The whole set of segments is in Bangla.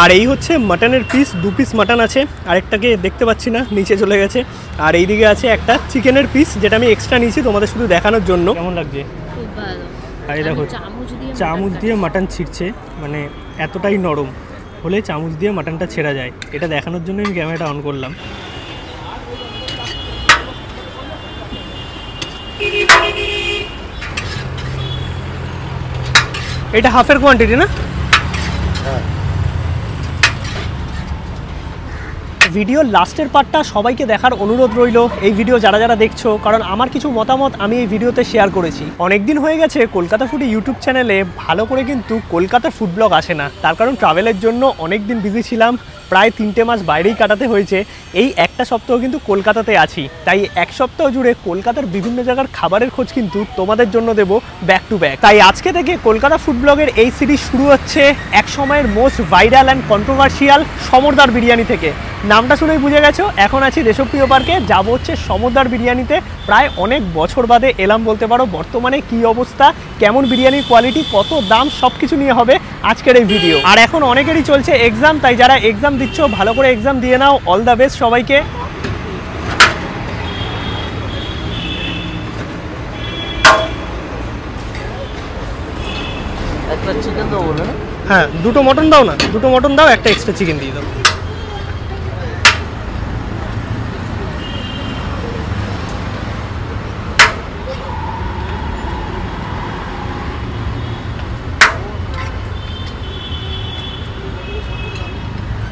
আর এই হচ্ছে মাটনের পিস, 2 পিস মাটন আছে, আরেকটাকে দেখতে পাচ্ছি না, নিচে চলে গেছে। আর এইদিকে আছে একটা চিকেনের পিস, যেটা আমি এক্সট্রা নিয়েছি তোমাদের শুধু দেখানোর জন্য। কেমন লাগছে? খুব ভালো। আর এই দেখো চামচ দিয়ে মাটন ছিঁড়ছে, মানে এতটাই নরম হলে চামচ দিয়ে মাটনটা ছেঁড়া যায়, এটা দেখানোর জন্য আমি ক্যামেরাটা অন করলাম। এটা হাফের কোয়ান্টিটি না? ভিডিওর লাস্টের পার্টটা সবাইকে দেখার অনুরোধ রইল, এই ভিডিও যারা যারা দেখছো, কারণ আমার কিছু মতামত আমি এই ভিডিওতে শেয়ার করেছি। অনেকদিন হয়ে গেছে কলকাতা ফুডি ইউটিউব চ্যানেলে ভালো করে কিন্তু কলকাতার ফুড ব্লগ আসে না, তার কারণ ট্রাভেলের জন্য অনেক দিন বিজি ছিলাম, প্রায় 3টে মাস বাইরেই কাটাতে হয়েছে। এই একটা সপ্তাহ কিন্তু কলকাতাতে আছি, তাই এক সপ্তাহ জুড়ে কলকাতার বিভিন্ন জায়গার খাবারের খোঁজ কিন্তু তোমাদের জন্য দেব ব্যাক টু ব্যাক। তাই আজকে থেকে কলকাতা ফুড ব্লগের এই সিরিজ শুরু হচ্ছে এক সময়ের most viral and controversial Samardar biryani থেকে। নামটা শুনেই বুঝে গেছো, এখন আছি দেশপ্রিয় পার্কে, যাবো হচ্ছে সমরদার বিরিয়ানিতে। প্রায় অনেক বছর বাদে এলাম বলতে পারো, বর্তমানে কি অবস্থা, কেমন বিরিয়ানির কোয়ালিটি, কত দাম, সব কিছু নিয়ে হবে আজকের এই ভিডিও। আর এখন অনেকেরই চলছে এক্সাম, তাই যারা এক্সাম দিচ্ছ ভালো করে এক্সাম দিয়ে নাও, অল দ্য বেস্ট সবাইকে। একটা চিকেন দাও বলে না? হ্যাঁ, 2টো মটন দাও না, 2টো মটন দাও, একটা এক্সট্রা চিকেন দিয়ে দাও।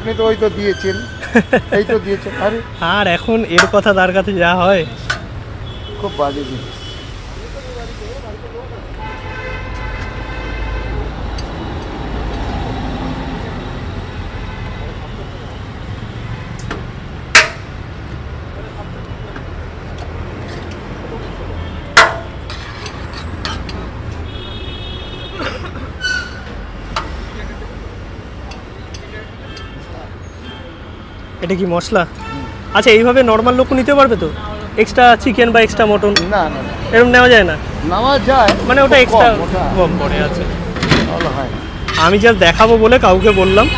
আপনি তো ওই তো দিয়েছেন, এই তো দিয়েছেন। আরে আর এখন এর কথা তার কাছে যা হয়, খুব বাজে জিনিস। এটা কি মশলা? আচ্ছা, এইভাবে নর্মাল লোক নিতে পারবে তো? এক্সট্রা চিকেন বা এক্সট্রা মটন না না এরকম নেওয়া যায় না? নেওয়া যায়, মানে ওটা এক্সট্রা কম পড়ে আছে। আমি জাস্ট দেখাবো বলে কাউকে বললাম।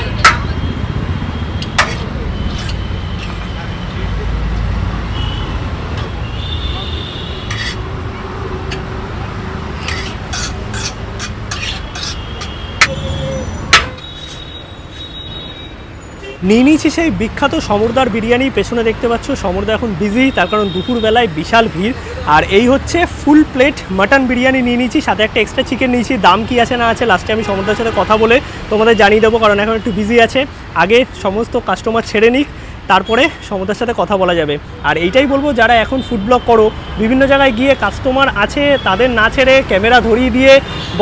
নিয়ে নিয়েছি সেই বিখ্যাত সমরদার বিরিয়ানি। পেছনে দেখতে পাচ্ছ সমরদা এখন বিজি, তার কারণ দুপুরবেলায় বিশাল ভিড়। আর এই হচ্ছে ফুল প্লেট মাটন বিরিয়ানি নিয়ে নিয়েছি, সাথে একটা এক্সট্রা চিকেন নিয়েছি। দাম কি আছে না আছে লাস্টে আমি সমরদার সাথে কথা বলে তোমাদের জানিয়ে দেবো, কারণ এখন একটু বিজি আছে। আগে সমস্ত কাস্টমার ছেড়ে নিক, তারপরে সমরদার সাথে কথা বলা যাবে। আর এইটাই বলবো, যারা এখন ফুড ব্লগ করো, বিভিন্ন জায়গায় গিয়ে কাস্টমার আছে তাদের না ছেড়ে ক্যামেরা ধরিয়ে দিয়ে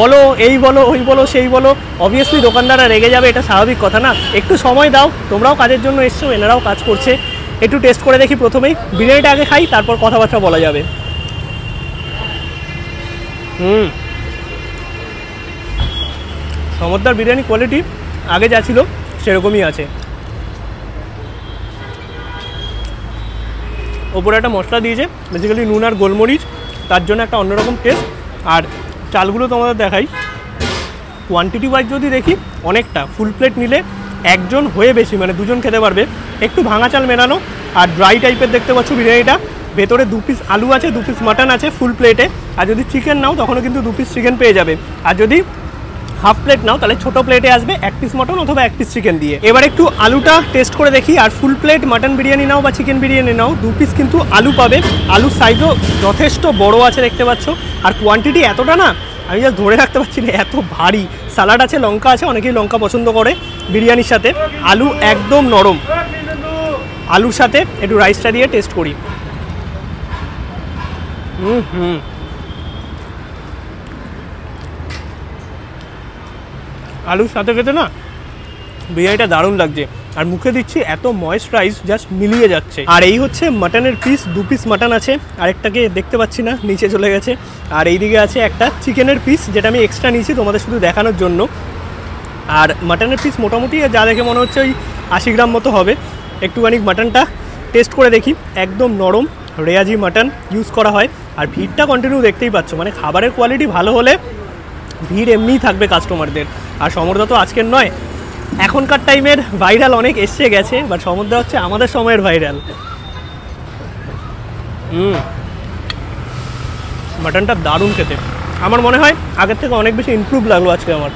বলো এই বলো ওই বলো সেই বলো, অবভিয়াসলি দোকানদাররা রেগে যাবে, এটা স্বাভাবিক কথা না? একটু সময় দাও, তোমরাও কাজের জন্য এসছো, এনারাও কাজ করছে, একটু টেস্ট করে দেখি। প্রথমেই বিরিয়ানিটা আগে খাই, তারপর কথাবার্তা বলা যাবে। সমরদার বিরিয়ানি কোয়ালিটি আগে যা ছিল সেরকমই আছে। ওপরে একটা মশলা দিয়েছে, বেসিক্যালি নুন আর গোলমরিচ, তার জন্য একটা অন্যরকম টেস্ট। আর চালগুলো তোমাদের দেখাই, কোয়ান্টিটি ওয়াইজ যদি দেখি অনেকটা, ফুল প্লেট নিলে একজন হয়ে বেশি, মানে দুজন খেতে পারবে। একটু ভাঙা চাল মেলানো আর ড্রাই টাইপের দেখতে পাচ্ছ বিরিয়ানিটা। ভেতরে 2 পিস আলু আছে, 2 পিস মাটন আছে ফুল প্লেটে। আর যদি চিকেন নাও তখনও কিন্তু 2 পিস চিকেন পেয়ে যাবে। আর যদি হাফ প্লেট নাও তাহলে ছোটো প্লেটে আসবে 1 পিস মটন অথবা 1 পিস চিকেন দিয়ে। এবার একটু আলুটা টেস্ট করে দেখি। আর ফুল প্লেট মাটন বিরিয়ানি নাও বা চিকেন বিরিয়ানি নাও, 2 পিস কিন্তু আলু পাবে। আলুর সাইজও যথেষ্ট বড় আছে দেখতে পাচ্ছ। আর কোয়ান্টিটি এতটা না, আমি জাস্ট ধরে রাখতে পারছি না, এত ভারী। স্যালাড আছে, লঙ্কা আছে, অনেকেই লঙ্কা পছন্দ করে বিরিয়ানির সাথে। আলু একদম নরম। আলুর সাথে একটু রাইসটা দিয়ে টেস্ট করি। আলুর সাথে খেতে না বিরিয়ানিটা দারুণ লাগছে। আর মুখে দিচ্ছি এত ময়েশ্চারাইজ, জাস্ট মিলিয়ে যাচ্ছে। আর এই হচ্ছে মাটনের পিস, 2 পিস মাটন আছে, আরেকটাকে দেখতে পাচ্ছি না, নিচে চলে গেছে। আর এইদিকে আছে একটা চিকেনের পিস, যেটা আমি এক্সট্রা নিয়েছি তোমাদের শুধু দেখানোর জন্য। আর মাটনের পিস মোটামুটি যা দেখে মনে হচ্ছে ওই 80 গ্রাম মতো হবে। একটুখানি মাটনটা টেস্ট করে দেখি, একদম নরম রেয়াজি মাটন ইউজ করা হয়। আর ভিড়টা কন্টিনিউ দেখতেই পাচ্ছ, মানে খাবারের কোয়ালিটি ভালো হলে ভিড় এমনিই থাকবে কাস্টমারদের। আর সমরদা তো আজকের নয়, এখনকার টাইমের ভাইরাল অনেক এসে গেছে, বাট সমুদ্র হচ্ছে আমাদের সময়ের ভাইরাল। মাটনটা দারুণ খেতে, আমার মনে হয় আগের থেকে অনেক বেশি ইমপ্রুভ লাগলো আজকে আমার।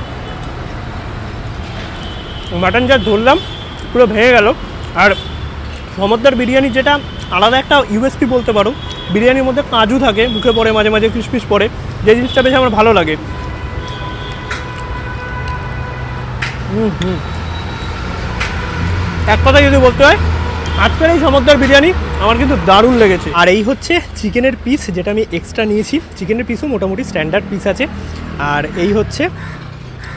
মাটন যা ধরলাম পুরো ভেঙে গেল। আর সমুদ্রের বিরিয়ানি যেটা আলাদা একটা ইউএসপি বলতে পারো, বিরিয়ানির মধ্যে কাজু থাকে, মুখে পড়ে মাঝে মাঝে কিশমিশ পড়ে, যে জিনিসটা বেশ আমার ভালো লাগে। এক কথায় যদি বলতে হয়, আজকের এই সমুদ্রের বিরিয়ানি আমার কিন্তু দারুণ লেগেছে। আর এই হচ্ছে চিকেনের পিস, যেটা আমি এক্সট্রা নিয়েছি। চিকেনের পিসও মোটামুটি স্ট্যান্ডার্ড পিস আছে। আর এই হচ্ছে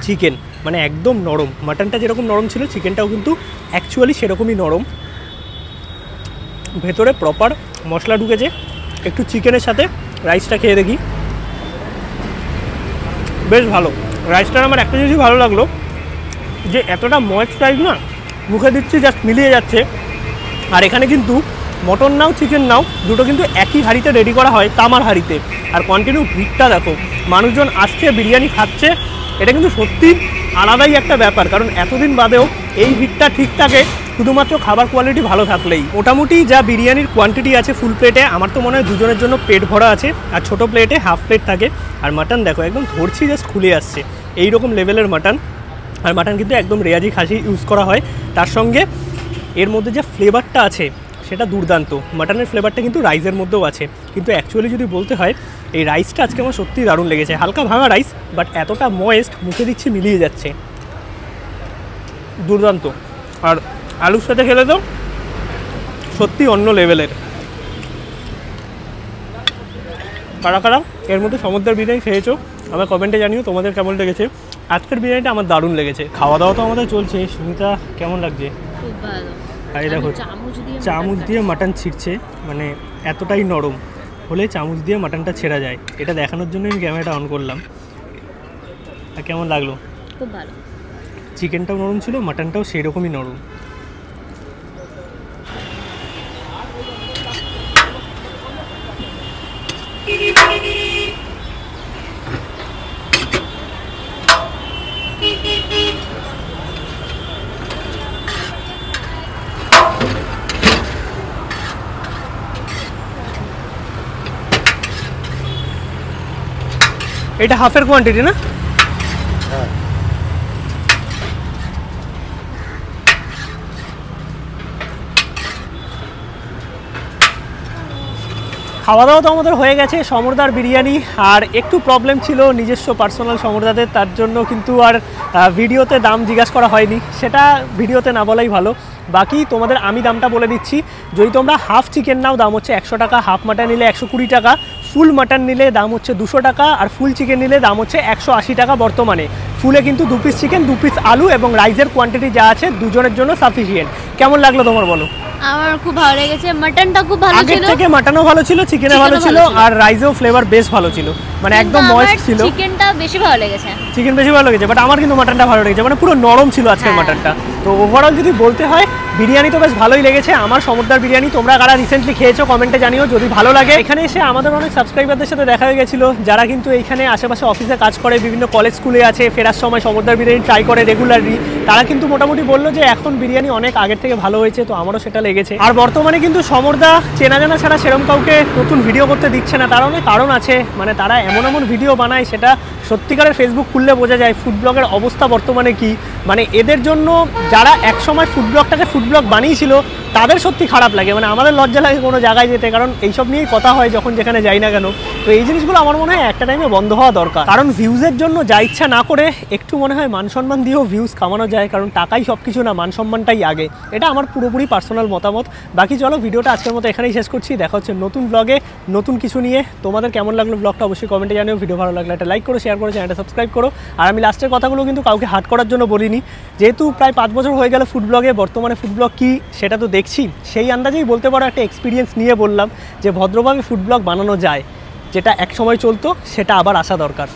চিকেন, মানে একদম নরম। মাটনটা যেরকম নরম ছিল, চিকেনটাও কিন্তু অ্যাকচুয়ালি সেরকমই নরম। ভেতরে প্রপার মশলা ঢুকেছে। একটু চিকেনের সাথে রাইসটা খেয়ে দেখি, বেশ ভালো। রাইসটার আমার একটা জিনিসই ভালো লাগলো, যে এতটা ময়েস্ট রাইস না, মুখে দিচ্ছি জাস্ট মিলিয়ে যাচ্ছে। আর এখানে কিন্তু মটন নাও চিকেন নাও দুটো কিন্তু একই হাঁড়িতে রেডি করা হয়, তামার হাঁড়িতে। আর কন্টিনিউ ভিড়টা দেখো, মানুষজন আসছে বিরিয়ানি খাচ্ছে, এটা কিন্তু সত্যি আলাদাই একটা ব্যাপার। কারণ এতদিন বাদেও এই ভিড়টা ঠিক থাকে শুধুমাত্র খাবার কোয়ালিটি ভালো থাকলেই। মোটামুটি যা বিরিয়ানির কোয়ান্টিটি আছে ফুল প্লেটে, আমার তো মনে হয় দুজনের জন্য পেট ভরা আছে। আর ছোটো প্লেটে হাফ প্লেট থাকে। আর মাটন দেখো একদম ধরছি জাস্ট খুলে আসছে, এইরকম লেভেলের মাটন। আর মাটন কিন্তু একদম রেয়াজি খাসি ইউজ করা হয়। তার সঙ্গে এর মধ্যে যে ফ্লেভারটা আছে সেটা দুর্দান্ত। মাটনের ফ্লেভারটা কিন্তু রাইসের মধ্যেও আছে, কিন্তু অ্যাকচুয়ালি যদি বলতে হয় এই রাইসটা আজকে আমার সত্যিই দারুণ লেগেছে। হালকা ভাঙা রাইস, বাট এতটা ময়েস্ট, মুখে দিচ্ছি মিলিয়ে যাচ্ছে, দুর্দান্ত। আর আলুর সাথে খেলে তো সত্যি অন্য লেভেলের। কারা কারা এর মধ্যে সমুদ্রের বিরিয়ানি খেয়েছো আমার কমেন্টে জানিও তোমাদের কেমন লেগেছে। আজকের বিরিয়ানিটা আমার দারুণ লেগেছে। খাওয়া দাওয়া তো আমাদের চলছে। সুমিতা কেমন লাগছে? খুব ভালো। আর এই দেখো চামচ দিয়ে মাটন ছিঁড়ছে, মানে এতটাই নরম হলে চামচ দিয়ে মাটনটা ছেঁড়া যায়, এটা দেখানোর জন্য আমি ক্যামেরাটা অন করলাম। আর কেমন লাগলো? খুব ভালো। চিকেনটাও নরম ছিল, মাটনটাও সেই রকমই নরম। এটা হাফের কোয়ান্টিটি না? খাওয়া দাওয়া তো আমাদের হয়ে গেছে, সমরদার বিরিয়ানি। আর একটু প্রবলেম ছিল নিজস্ব পার্সোনাল সমরদাদের, তার জন্য কিন্তু আর ভিডিওতে দাম জিজ্ঞাসা করা হয়নি, সেটা ভিডিওতে না বলাই ভালো। বাকি তোমাদের আমি দামটা বলে দিচ্ছি। যদি তোমরা হাফ চিকেন নাও দাম হচ্ছে 100 টাকা, হাফ মাটন নিলে 120 টাকা, ফুল মাটন নিলে দাম হচ্ছে 200 টাকা, আর ফুল চিকেন নিলে দাম হচ্ছে 180 টাকা বর্তমানে। ফুলে কিন্তু 2 পিস চিকেন, 2 পিস আলু এবং রাইসের কোয়ান্টিটি যা আছে দুজনের জন্য সাফিসিয়েন্ট। কেমন লাগলো তোমার বলো? আমার খুব ভালো লেগেছে। মাটনটা খুব ভালো ছিল, আগের থেকে মাটনও ভালো ছিল, চিকেনও ভালো ছিল, আর রাইসেও ফ্লেভার বেশ ভালো ছিল, মানে একদম ময়েস্ট ছিল। চিকেনটা বেশি ভালো লেগেছে, চিকেন বেশি ভালো লেগেছে, বাট আমার কিন্তু মাটনটা ভালো লেগেছে, মানে পুরো নরম ছিল আজকের মাটনটা। তো ওভারঅল যদি বলতে হয় বিরিয়ানি তো বেশ ভালোই লেগেছে আমার। সমুদ্রের বিরিয়ানি তোমরা কারা রিসেন্টলি খেয়েছো কমেন্টে জানিও যদি ভালো লাগে। এখানে এসে আমাদের অনেক সাবস্ক্রাইবারদের সাথে দেখা হয়ে গেছিলো, যারা কিন্তু এইখানে আশেপাশে অফিসে কাজ করে, বিভিন্ন কলেজ স্কুলে আছে, ফেরার সময় সমুদ্রের বিরিয়ানি ট্রাই করে রেগুলারলি। তারা কিন্তু মোটামুটি বললো যে এখন বিরিয়ানি অনেক আগের থেকে ভালো হয়েছে, তো আমারও সেটা লেগেছে। আর বর্তমানে কিন্তু সমরদা চেনা জানা ছাড়া সেরকম কাউকে নতুন ভিডিও করতে দিচ্ছে না, তার অনেক কারণ আছে। মানে তারা এমন এমন ভিডিও বানায়, সেটা সত্যিকারের ফেসবুক খুললে বোঝা যায় ফুড ব্লগের অবস্থা বর্তমানে কি। মানে এদের জন্য যারা একসময় ফুড ব্লগটাকে ফুড ব্লগ বানিয়েছিল তাদের সত্যি খারাপ লাগে, মানে আমাদের লজ্জা লাগে কোনো জায়গায় যেতে, কারণ এইসব নিয়েই কথা হয় যখন যেখানে যাই না কেন। তো এই জিনিসগুলো আমার মনে হয় একটা টাইমে বন্ধ হওয়া দরকার, কারণ ভিউজের জন্য যা ইচ্ছা না করে একটু মনে হয় মান সম্মান দিয়েও ভিউজ কামানো যায়, কারণ টাকাই সব কিছু না, মান সম্মানটাই আগে। এটা আমার পুরোপুরি পার্সোনাল মতামত। বাকি চলো ভিডিওটা আজকের মতো এখানেই শেষ করছি, দেখা হচ্ছে নতুন ব্লগে নতুন কিছু নিয়ে। তোমাদের কেমন লাগলো ব্লগটা অবশ্যই কমেন্টে জানিও। ভিডিও ভালো লাগলে একটা লাইক করো, শেয়ার করো, চ্যানেলটা সাবস্ক্রাইব করো। আর আমি লাস্টের কথাগুলো কিন্তু কাউকে হার্ট করার জন্য বলিনি, যেহেতু প্রায় 5 বছর হয়ে গেল ফুড ব্লগে, বর্তমানে ফুড ব্লগ কী সেটা তো দেখছি, সেই আন্দাজেই বলতে পারো একটা এক্সপিরিয়েন্স নিয়ে বললাম যে ভদ্রভাবে ফুড ব্লগ বানানো যায়, যেটা এক সময় চলতো সেটা আবার আসা দরকার।